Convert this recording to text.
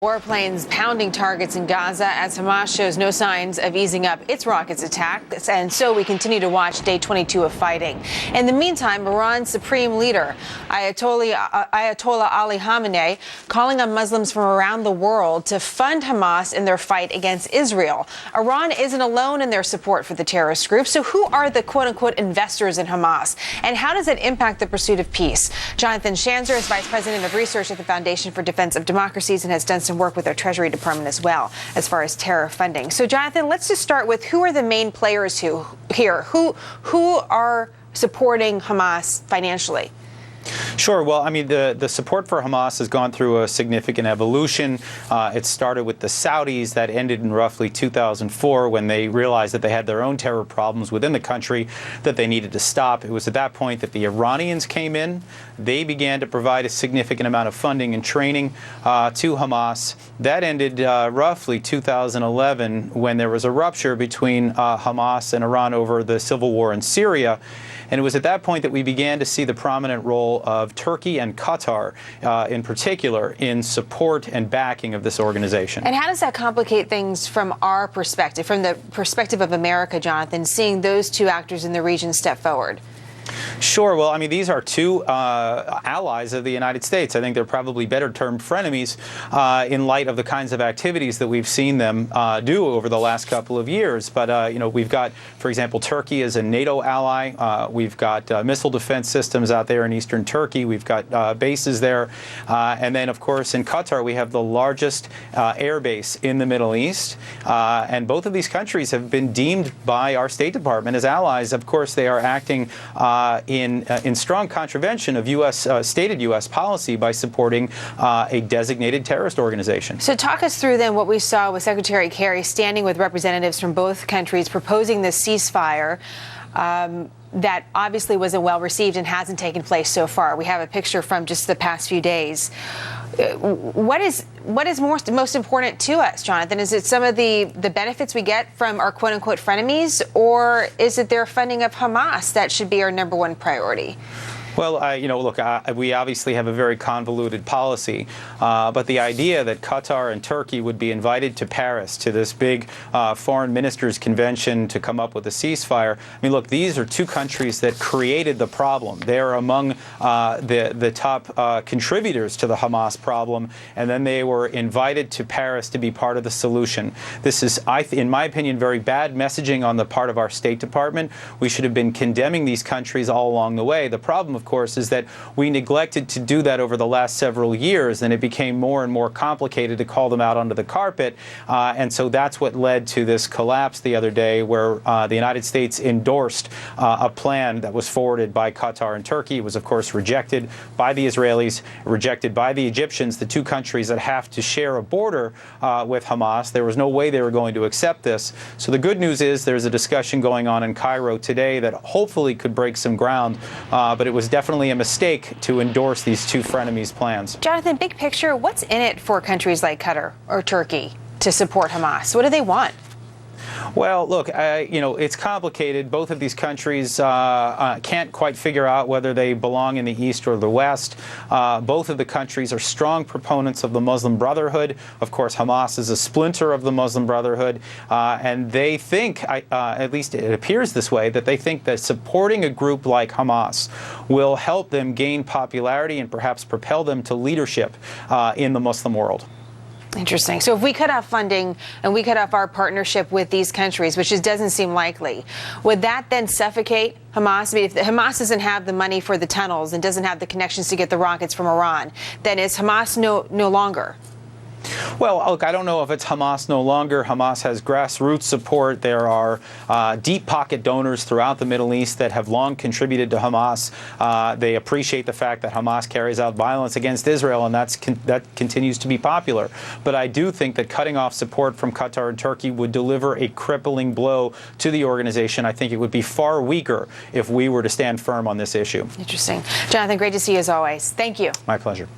Warplanes pounding targets in Gaza as Hamas shows no signs of easing up its rockets attacks, and so we continue to watch day 22 of fighting. In the meantime, Iran's supreme leader, Ayatollah Ali Khamenei, calling on Muslims from around the world to fund Hamas in their fight against Israel. Iran isn't alone in their support for the terrorist group, so who are the quote-unquote investors in Hamas, and how does it impact the pursuit of peace? Jonathan Schanzer is Vice President of Research at the Foundation for Defense of Democracies and has done some work with their Treasury Department as well as far as terror funding. So, Jonathan, let's just start with who are the main players here? Who are supporting Hamas financially? Sure. Well, I mean, the support for Hamas has gone through a significant evolution. It started with the Saudis. That ended in roughly 2004 when they realized that they had their own terror problems within the country that they needed to stop. It was at that point that the Iranians came in. They began to provide a significant amount of funding and training to Hamas. That ended roughly 2011 when there was a rupture between Hamas and Iran over the civil war in Syria. And it was at that point that we began to see the prominent role of Turkey and Qatar, in particular, in support and backing of this organization. And how does that complicate things from our perspective, from the perspective of America, Jonathan, seeing those two actors in the region step forward? Sure. Well, I mean, these are two allies of the United States. I think they're probably better termed frenemies in light of the kinds of activities that we've seen them do over the last couple of years. But, you know, we've got, for example, Turkey as a NATO ally. We've got missile defense systems out there in eastern Turkey. We've got bases there. And then, of course, in Qatar, we have the largest air base in the Middle East. And both of these countries have been deemed by our State Department as allies. Of course, they are acting in strong contravention of stated U.S. policy by supporting a designated terrorist organization. So talk us through then what we saw with Secretary Kerry standing with representatives from both countries proposing this ceasefire that obviously wasn't well received and hasn't taken place so far. We have a picture from just the past few days. What is most important to us, Jonathan? Is it some of the benefits we get from our quote-unquote frenemies, or is it their funding of Hamas that should be our number one priority? Well, you know, look, we obviously have a very convoluted policy, but the idea that Qatar and Turkey would be invited to Paris to this big foreign ministers convention to come up with a ceasefire. I mean, look, these are two countries that created the problem. They're among the top contributors to the Hamas problem, and then they were invited to Paris to be part of the solution. This is, in my opinion, very bad messaging on the part of our State Department. We should have been condemning these countries all along the way. The problem, of course, is that we neglected to do that over the last several years, and it became more and more complicated to call them out onto the carpet. And so that's what led to this collapse the other day, where the United States endorsed a plan that was forwarded by Qatar and Turkey. It was, of course, rejected by the Israelis, rejected by the Egyptians, the two countries that have to share a border with Hamas. There was no way they were going to accept this. So the good news is there's a discussion going on in Cairo today that hopefully could break some ground, but it was definitely a mistake to endorse these two frenemies' plans. Jonathan, big picture, what's in it for countries like Qatar or Turkey to support Hamas? What do they want? Well, look, you know, it's complicated. Both of these countries can't quite figure out whether they belong in the East or the West. Both of the countries are strong proponents of the Muslim Brotherhood. Of course, Hamas is a splinter of the Muslim Brotherhood. And they think, at least it appears this way, that they think that supporting a group like Hamas will help them gain popularity and perhaps propel them to leadership in the Muslim world. Interesting. So if we cut off funding and we cut off our partnership with these countries, which just doesn't seem likely, would that then suffocate Hamas? I mean, if Hamas doesn't have the money for the tunnels and doesn't have the connections to get the rockets from Iran, then is Hamas no longer? Well, look, I don't know if it's Hamas no longer. Hamas has grassroots support. There are deep pocket donors throughout the Middle East that have long contributed to Hamas. They appreciate the fact that Hamas carries out violence against Israel, and that continues to be popular. But I do think that cutting off support from Qatar and Turkey would deliver a crippling blow to the organization. I think it would be far weaker if we were to stand firm on this issue. Interesting. Jonathan, great to see you as always. Thank you. My pleasure.